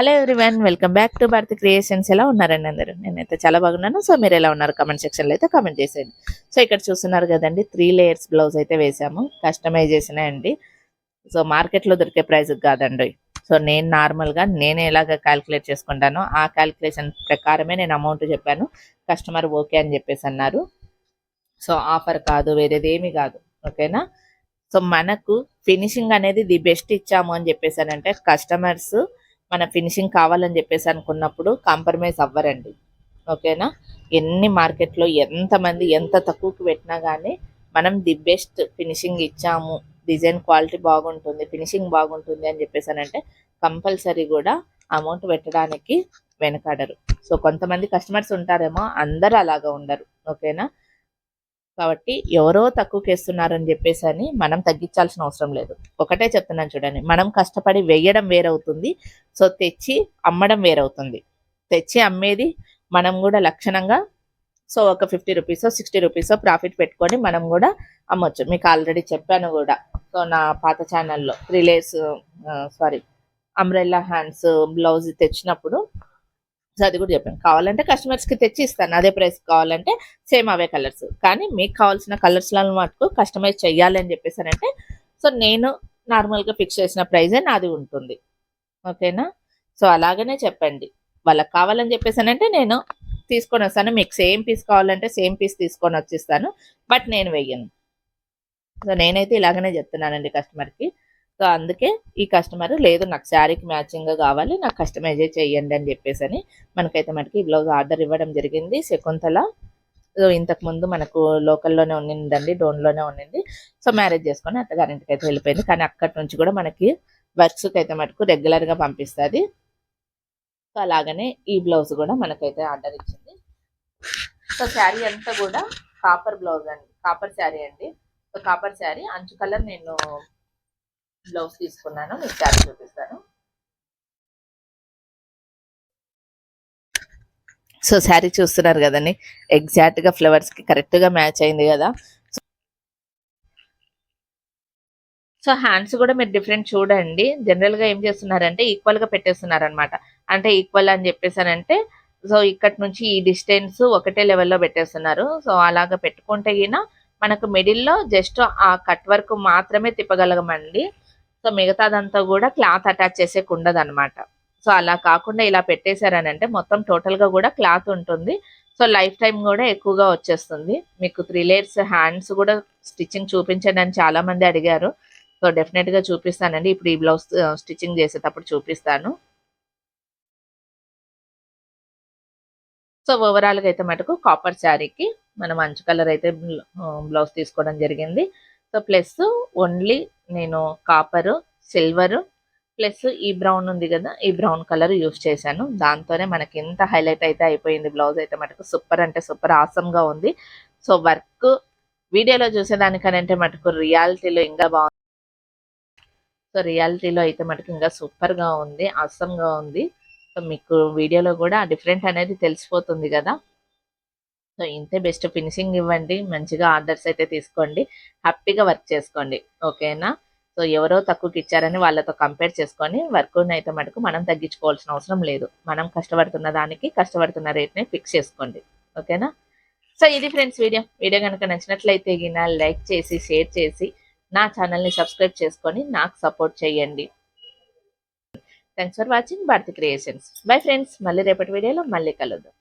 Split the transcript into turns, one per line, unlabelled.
Hello everyone, welcome back to Bharathi creations. ఎలా ఉన్నారండి అందరూ? నేనైతే చాలా బాగున్నాను. సో మీరు ఎలా ఉన్నారు కామెంట్ సెక్షన్లో అయితే కామెంట్ చేసేయండి. సో ఇక్కడ చూస్తున్నారు కదండి, 3 లేయర్స్ బ్లౌజ్ అయితే వేసాము. కస్టమైజేషన్ అండి. సో మార్కెట్లో దొరికే ప్రైస్ కాదండి. సో నేను నార్మల్గా నేను ఎలాగ క్యాలిక్యులేట్ చేసుకుంటానో ఆ క్యాలిక్యులేషన్ ప్రకారమే నేను అమౌంట్ చెప్పాను. కస్టమర్ ఓకే అని చెప్పేసి అన్నారు. సో ఆఫర్ కాదు, వేరేది ఏమీ కాదు. ఓకేనా? సో మనకు ఫినిషింగ్ అనేది ది బెస్ట్ ఇచ్చాము అని చెప్పేసానంటే కస్టమర్స్ మన ఫినిషింగ్ కావాలని చెప్పేసి అనుకున్నప్పుడు కాంప్రమైజ్ అవ్వరండి. ఓకేనా? ఎన్ని మార్కెట్లో ఎంతమంది ఎంత తక్కువకి పెట్టినా కానీ మనం ది బెస్ట్ ఫినిషింగ్ ఇచ్చాము, డిజైన్ క్వాలిటీ బాగుంటుంది, ఫినిషింగ్ బాగుంటుంది అని చెప్పేసానంటే కంపల్సరీ కూడా అమౌంట్ పెట్టడానికి వెనకాడరు. సో కొంతమంది కస్టమర్స్ ఉంటారేమో, అందరూ అలాగా ఉండరు. ఓకేనా? కాబట్టి ఎవరో తక్కువకి వేస్తున్నారని చెప్పేసి అని మనం తగ్గించాల్సిన అవసరం లేదు. ఒకటే చెప్తున్నాను చూడండి, మనం కష్టపడి వేయడం వేరవుతుంది, సో తెచ్చి అమ్మడం వేరవుతుంది. తెచ్చి అమ్మేది మనం కూడా లక్షణంగా సో ఒక 50 రూపీసో 60 రూపీసో ప్రాఫిట్ పెట్టుకొని మనం కూడా అమ్మొచ్చు. మీకు ఆల్రెడీ చెప్పాను కూడా. సో నా పాత ఛానల్లో 3 లేయర్స్ అంబ్రెల్లా హ్యాండ్స్ బ్లౌజ్ తెచ్చినప్పుడు సో అది కూడా చెప్పాను. కావాలంటే కస్టమర్స్కి తెచ్చి ఇస్తాను, అదే ప్రైస్ కావాలంటే సేమ్ అవే కలర్స్. కానీ మీకు కావాల్సిన కలర్స్లను మటుకు కస్టమైజ్ చెయ్యాలి అని చెప్పేసానంటే సో నేను నార్మల్గా ఫిక్స్ చేసిన ప్రైజే నాది ఉంటుంది. ఓకేనా? సో అలాగనే చెప్పండి. వాళ్ళకి కావాలని చెప్పేసానంటే నేను తీసుకొని వస్తాను. మీకు సేమ్ పీస్ కావాలంటే సేమ్ పీస్ తీసుకొని వచ్చిస్తాను, బట్ నేను వెయ్యను. సో నేనైతే ఇలాగనే చెప్తున్నానండి కస్టమర్కి. సో అందుకే ఈ కస్టమర్ లేదు నాకు శారీకి మ్యాచింగ్గా కావాలి, నాకు కస్టమైజే చేయండి అని చెప్పేసి అని మనకైతే మనకి ఈ బ్లౌజ్ ఆర్డర్ ఇవ్వడం జరిగింది. శకుంతల సో ఇంతకుముందు మనకు లోకల్లోనే ఉండిందండి, డోన్లోనే ఉండింది. సో మ్యారేజ్ చేసుకొని అత్తగారింటికి అయితే వెళ్ళిపోయింది. కానీ అక్కడి నుంచి కూడా మనకి వర్క్స్కి అయితే మటుకు రెగ్యులర్గా పంపిస్తుంది. సో అలాగనే ఈ బ్లౌజ్ కూడా మనకైతే ఆర్డర్ ఇచ్చింది. సో శారీ అంతా కూడా కాపర్ బ్లౌజ్ అండి, కాపర్ శారీ అండి. సో కాపర్ శారీ అంచు కలర్ నేను బ్లౌజ్ తీసుకున్నాను, మీకు శారీ చూపిస్తాను. సో శారీ చూస్తున్నారు కదండి, ఎగ్జాక్ట్గా ఫ్లవర్స్కి కరెక్ట్గా మ్యాచ్ అయింది కదా. సో హ్యాండ్స్ కూడా మీరు డిఫరెంట్ చూడండి. జనరల్గా ఏం చేస్తున్నారంటే ఈక్వల్గా పెట్టేస్తున్నారు అనమాట. అంటే ఈక్వల్ అని చెప్పేసానంటే సో ఇక్కడ నుంచి ఈ డిస్టెన్స్ ఒకటే లెవెల్లో పెట్టేస్తున్నారు. సో అలాగా పెట్టుకుంటే గిన మనకు మిడిల్లో జస్ట్ ఆ కట్ వర్క్ మాత్రమే తిప్పగలగమండి. సో మిగతాదంతా కూడా క్లాత్ అటాచ్ చేసేకి ఉండదు అనమాట. సో అలా కాకుండా ఇలా పెట్టేశారని అంటే మొత్తం టోటల్గా కూడా క్లాత్ ఉంటుంది. సో లైఫ్ టైం కూడా ఎక్కువగా వచ్చేస్తుంది. మీకు 3 లేయర్స్ హ్యాండ్స్ కూడా స్టిచ్చింగ్ చూపించండి అని చాలా మంది అడిగారు. సో డెఫినెట్గా చూపిస్తానండి. ఇప్పుడు ఈ బ్లౌజ్ స్టిచ్చింగ్ చేసేటప్పుడు చూపిస్తాను. సో ఓవరాల్గా అయితే మటుకు కాపర్ శారీకి మనం మంచి కలర్ అయితే బ్లౌజ్ తీసుకోవడం జరిగింది. సో ప్లస్ ఓన్లీ నేను కాపరు, సిల్వరు ప్లస్ ఈ బ్రౌన్ ఉంది కదా, ఈ బ్రౌన్ కలర్ యూస్ చేశాను. దాంతోనే మనకి ఎంత హైలైట్ అయితే అయిపోయింది. బ్లౌజ్ అయితే మటుకు సూపర్ అంటే సూపర్ ఆసమ్గా ఉంది. సో వర్క్ వీడియోలో చూసేదానికనంటే మటుకు రియాలిటీలో ఇంకా బాగుంది. సో రియాలిటీలో అయితే మటుకు ఇంకా సూపర్గా ఉంది, ఆసమ్గా ఉంది. సో మీకు వీడియోలో కూడా డిఫరెంట్ అనేది తెలిసిపోతుంది కదా. సో ఇంతే, బెస్ట్ ఫినిషింగ్ ఇవ్వండి, మంచిగా ఆర్డర్స్ అయితే తీసుకోండి, హ్యాపీగా వర్క్ చేసుకోండి. ఓకేనా? సో ఎవరో తక్కువకి ఇచ్చారని వాళ్ళతో కంపేర్ చేసుకొని వర్క్ని అయితే మటుకు మనం తగ్గించుకోవాల్సిన అవసరం లేదు. మనం కష్టపడుతున్న దానికి కష్టపడుతున్న రేట్ని ఫిక్స్ చేసుకోండి. ఓకేనా? సో ఇది ఫ్రెండ్స్ వీడియో కనుక నచ్చినట్లయితే గిన లైక్ చేసి షేర్ చేసి నా ఛానల్ని సబ్స్క్రైబ్ చేసుకొని నాకు సపోర్ట్ చేయండి. Thanks for watching Bharathi creations. Bye friends, మళ్ళీ రేపటి వీడియోలో మళ్ళీ కలుద్దాం.